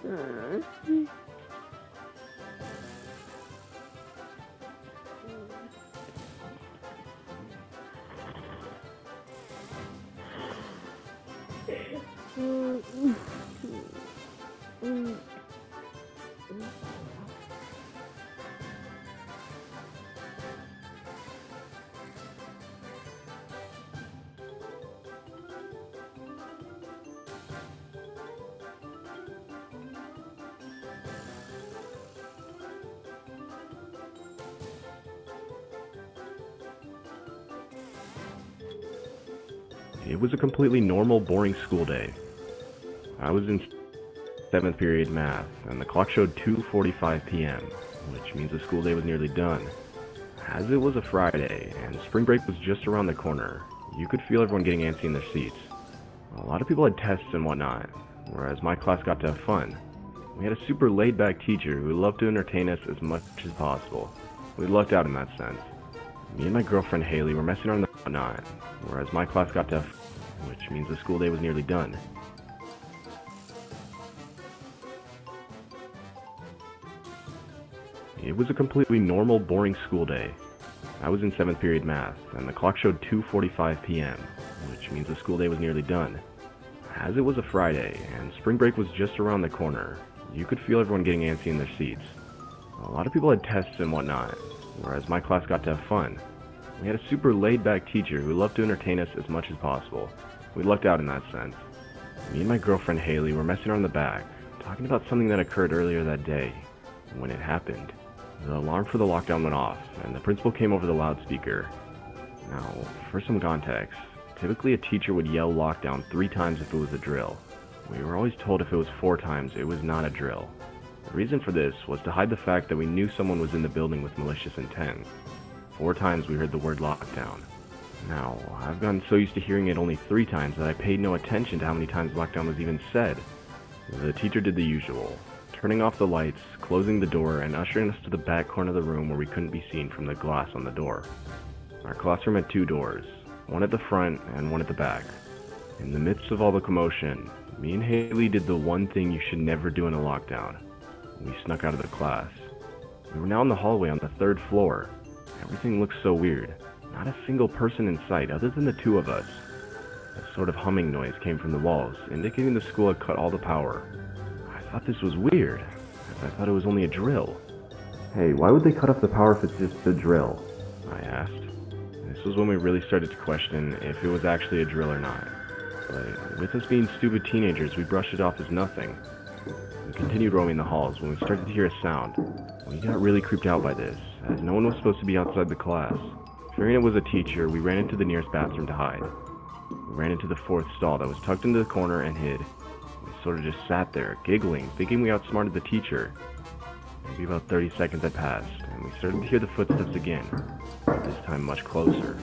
Mm. It was a completely normal, boring school day. I was in 7th period math, and the clock showed 2:45 p.m., which means the school day was nearly done. As it was a Friday, and spring break was just around the corner, you could feel everyone getting antsy in their seats. A lot of people had tests and whatnot, whereas my class got to have fun. We had a super laid-back teacher who loved to entertain us as much as possible. We lucked out in that sense. Me and my girlfriend Haley were messing around and whatnot, whereas my class got to have fun, which means the school day was nearly done. It was a completely normal, boring school day. I was in 7th period math, and the clock showed 2:45 p.m., which means the school day was nearly done. As it was a Friday, and spring break was just around the corner, you could feel everyone getting antsy in their seats. A lot of people had tests and whatnot, whereas my class got to have fun. We had a super laid-back teacher who loved to entertain us as much as possible. We lucked out in that sense. Me and my girlfriend Haley were messing around the back, talking about something that occurred earlier that day. When it happened, the alarm for the lockdown went off, and the principal came over the loudspeaker. Now, for some context, typically a teacher would yell lockdown 3 times if it was a drill. We were always told if it was 4 times, it was not a drill. The reason for this was to hide the fact that we knew someone was in the building with malicious intent. 4 times we heard the word lockdown. Now, I've gotten so used to hearing it only 3 times that I paid no attention to how many times lockdown was even said. The teacher did the usual, turning off the lights, closing the door, and ushering us to the back corner of the room where we couldn't be seen from the glass on the door. Our classroom had 2 doors, one at the front and one at the back. In the midst of all the commotion, me and Haley did the one thing you should never do in a lockdown. We snuck out of the class. We were now in the hallway on the 3rd floor. Everything looked so weird. Not a single person in sight other than the 2 of us. A sort of humming noise came from the walls, indicating the school had cut all the power. I thought this was weird, as I thought it was only a drill. Hey, why would they cut off the power if it's just a drill? I asked. This was when we really started to question if it was actually a drill or not. But with us being stupid teenagers, we brushed it off as nothing. We continued roaming the halls when we started to hear a sound. We got really creeped out by this, as no one was supposed to be outside the class. Fearing it was a teacher, we ran into the nearest bathroom to hide. We ran into the 4th stall that was tucked into the corner and hid. We sort of just sat there, giggling, thinking we outsmarted the teacher. Maybe about 30 seconds had passed, and we started to hear the footsteps again, this time much closer.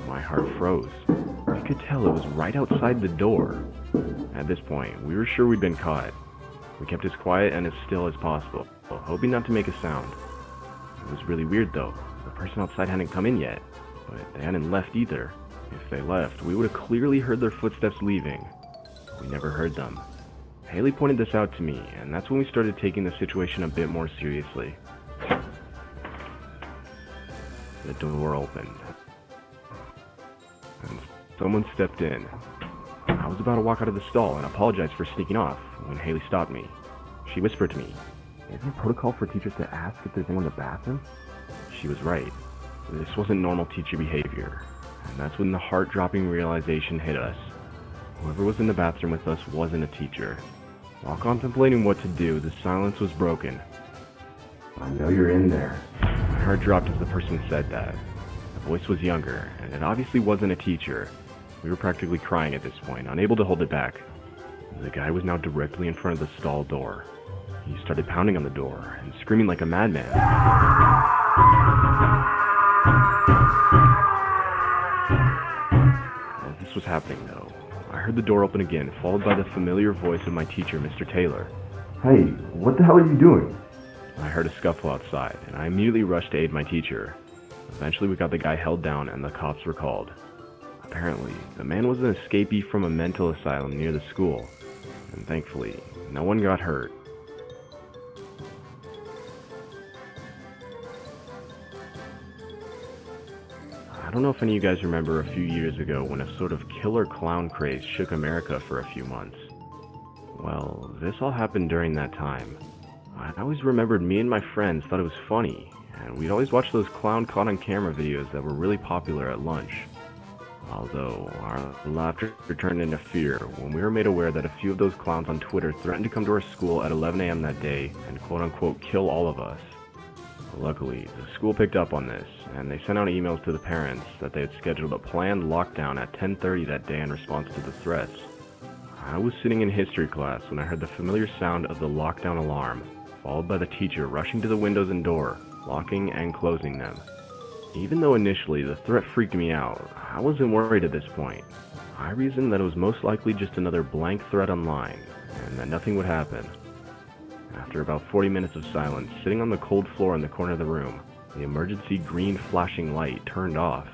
My heart froze. We could tell it was right outside the door. At this point, we were sure we'd been caught. We kept as quiet and as still as possible, hoping not to make a sound. It was really weird though. The person outside hadn't come in yet, but they hadn't left either. If they left, we would have clearly heard their footsteps leaving. We never heard them. Haley pointed this out to me, and that's when we started taking the situation a bit more seriously. The door opened, and someone stepped in. I was about to walk out of the stall and apologize for sneaking off when Haley stopped me. She whispered to me, "Isn't it protocol for teachers to ask if there's anyone in the bathroom?" She was right. This wasn't normal teacher behavior, and that's when the heart-dropping realization hit us. Whoever was in the bathroom with us wasn't a teacher. While contemplating what to do, the silence was broken. "I know you're in there." My heart dropped as the person said that. The voice was younger, and it obviously wasn't a teacher. We were practically crying at this point, unable to hold it back. The guy was now directly in front of the stall door. He started pounding on the door and screaming like a madman. As this was happening, though, I heard the door open again, followed by the familiar voice of my teacher, Mr. Taylor. "Hey, what the hell are you doing?" I heard a scuffle outside, and I immediately rushed to aid my teacher. Eventually, we got the guy held down, and the cops were called. Apparently, the man was an escapee from a mental asylum near the school, and thankfully, no one got hurt. I don't know if any of you guys remember a few years ago when a sort of killer clown craze shook America for a few months. Well, this all happened during that time. I always remembered me and my friends thought it was funny, and we'd always watch those clown caught on camera videos that were really popular at lunch. Although, our laughter turned into fear when we were made aware that a few of those clowns on Twitter threatened to come to our school at 11 a.m. that day and quote-unquote kill all of us. Luckily, the school picked up on this, and they sent out emails to the parents that they had scheduled a planned lockdown at 10:30 that day in response to the threats. I was sitting in history class when I heard the familiar sound of the lockdown alarm, followed by the teacher rushing to the windows and door, locking and closing them. Even though initially the threat freaked me out, I wasn't worried at this point. I reasoned that it was most likely just another blank threat online, and that nothing would happen. After about 40 minutes of silence, sitting on the cold floor in the corner of the room, the emergency green flashing light turned off,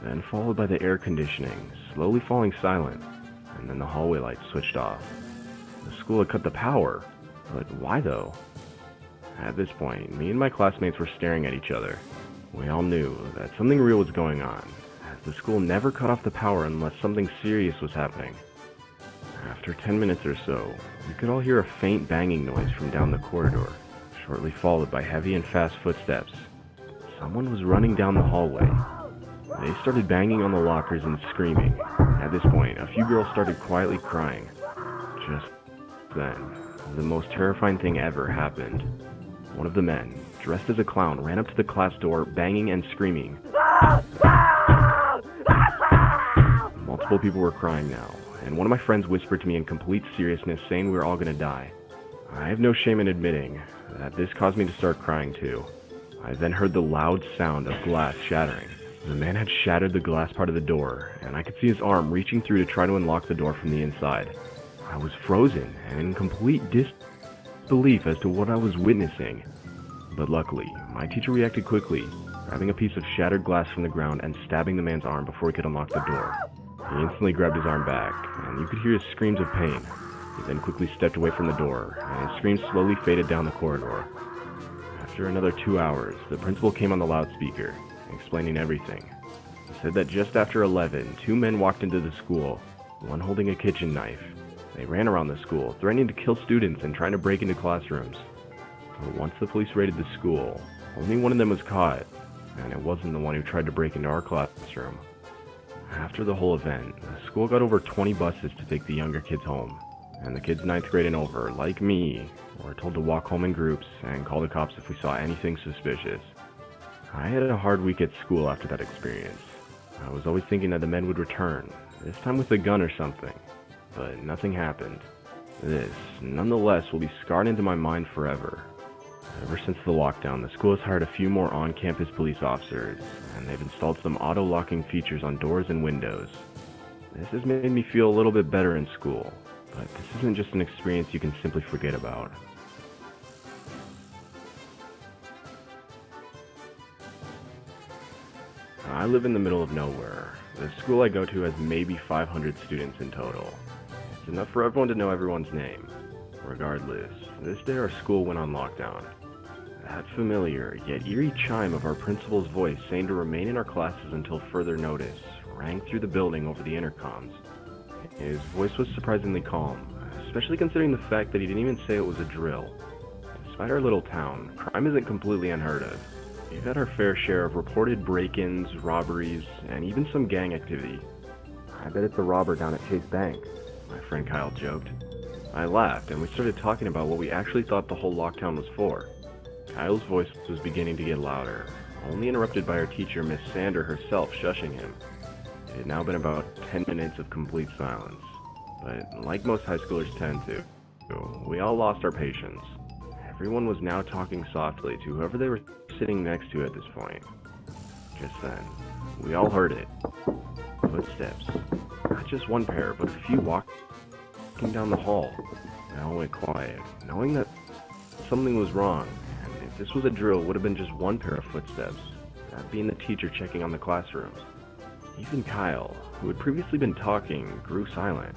then followed by the air conditioning slowly falling silent, and then the hallway light switched off. The school had cut the power, but why though? At this point, me and my classmates were staring at each other. We all knew that something real was going on, as the school never cut off the power unless something serious was happening. After 10 minutes or so, we could all hear a faint banging noise from down the corridor, shortly followed by heavy and fast footsteps. Someone was running down the hallway. They started banging on the lockers and screaming. At this point, a few girls started quietly crying. Just then, the most terrifying thing ever happened. One of the men, dressed as a clown, ran up to the class door, banging and screaming. Multiple people were crying now, and one of my friends whispered to me in complete seriousness, saying we were all gonna die. I have no shame in admitting that this caused me to start crying too. I then heard the loud sound of glass shattering. The man had shattered the glass part of the door, and I could see his arm reaching through to try to unlock the door from the inside. I was frozen and in complete disbelief as to what I was witnessing. But luckily, my teacher reacted quickly, grabbing a piece of shattered glass from the ground and stabbing the man's arm before he could unlock the door. He instantly grabbed his arm back, and you could hear his screams of pain. He then quickly stepped away from the door, and his screams slowly faded down the corridor. After another 2 hours, the principal came on the loudspeaker, explaining everything. He said that just after 11, two men walked into the school, one holding a kitchen knife. They ran around the school, threatening to kill students and trying to break into classrooms. But once the police raided the school, only one of them was caught, and it wasn't the one who tried to break into our classroom. After the whole event, the school got over 20 buses to take the younger kids home, and the kids 9th grade and over, like me, were told to walk home in groups and call the cops if we saw anything suspicious. I had a hard week at school after that experience. I was always thinking that the men would return, this time with a gun or something, but nothing happened. This, nonetheless, will be scarred into my mind forever. Ever since the lockdown, the school has hired a few more on-campus police officers, and they've installed some auto-locking features on doors and windows. This has made me feel a little bit better in school, but this isn't just an experience you can simply forget about. I live in the middle of nowhere. The school I go to has maybe 500 students in total. It's enough for everyone to know everyone's name. Regardless, this day our school went on lockdown. That familiar, yet eerie chime of our principal's voice saying to remain in our classes until further notice rang through the building over the intercoms. His voice was surprisingly calm, especially considering the fact that he didn't even say it was a drill. Despite our little town, crime isn't completely unheard of. We've had our fair share of reported break-ins, robberies, and even some gang activity. I bet it's a robber down at Chase Bank, my friend Kyle joked. I laughed, and we started talking about what we actually thought the whole lockdown was for. Kyle's voice was beginning to get louder, only interrupted by our teacher, Miss Sander herself, shushing him. It had now been about 10 minutes of complete silence, but like most high schoolers tend to, we all lost our patience. Everyone was now talking softly to whoever they were sitting next to at this point. Just then, we all heard it. Footsteps. Not just one pair, but a few walking down the hall. They all went quiet, knowing that something was wrong. If this was a drill, it would have been just one pair of footsteps, that being the teacher checking on the classrooms. Even Kyle, who had previously been talking, grew silent.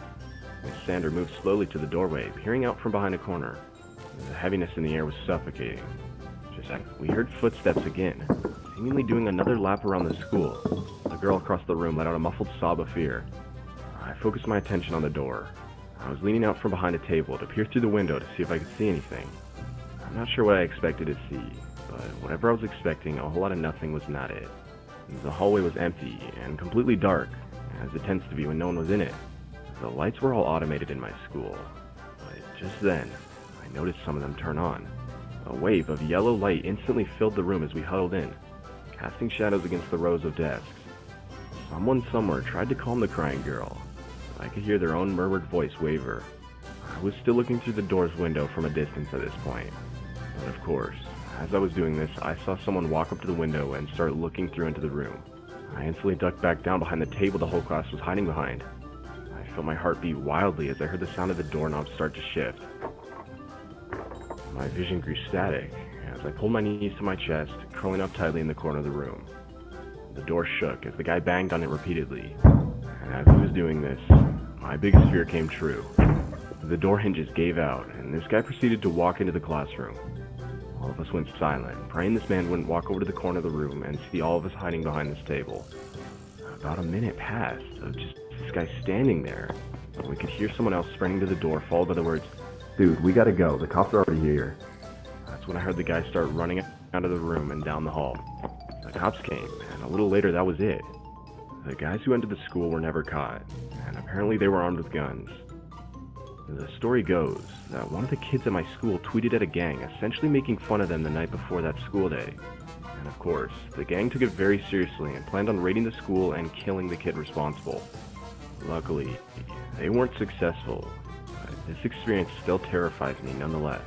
Miss Sander moved slowly to the doorway, peering out from behind a corner. The heaviness in the air was suffocating. Just then, we heard footsteps again, seemingly doing another lap around the school. The girl across the room let out a muffled sob of fear. I focused my attention on the door. I was leaning out from behind a table to peer through the window to see if I could see anything. I'm not sure what I expected to see, but whatever I was expecting, a whole lot of nothing was not it. The hallway was empty and completely dark, as it tends to be when no one was in it. The lights were all automated in my school, but just then, I noticed some of them turn on. A wave of yellow light instantly filled the room as we huddled in, casting shadows against the rows of desks. Someone somewhere tried to calm the crying girl, but I could hear their own murmured voice waver. I was still looking through the door's window from a distance at this point, but of course, as I was doing this, I saw someone walk up to the window and start looking through into the room. I instantly ducked back down behind the table the whole class was hiding behind. I felt my heart beat wildly as I heard the sound of the doorknob start to shift. My vision grew static as I pulled my knees to my chest, curling up tightly in the corner of the room. The door shook as the guy banged on it repeatedly, and as he was doing this, my biggest fear came true. The door hinges gave out, and this guy proceeded to walk into the classroom. All of us went silent, praying this man wouldn't walk over to the corner of the room and see all of us hiding behind this table. About a minute passed of just this guy standing there, and we could hear someone else sprinting to the door, followed by the words, "Dude, we gotta go, the cops are already here." That's when I heard the guy start running out of the room and down the hall. The cops came, and a little later that was it. The guys who entered the school were never caught, and apparently they were armed with guns. The story goes that one of the kids at my school tweeted at a gang, essentially making fun of them the night before that school day. And of course, the gang took it very seriously and planned on raiding the school and killing the kid responsible. Luckily, they weren't successful, but this experience still terrifies me nonetheless.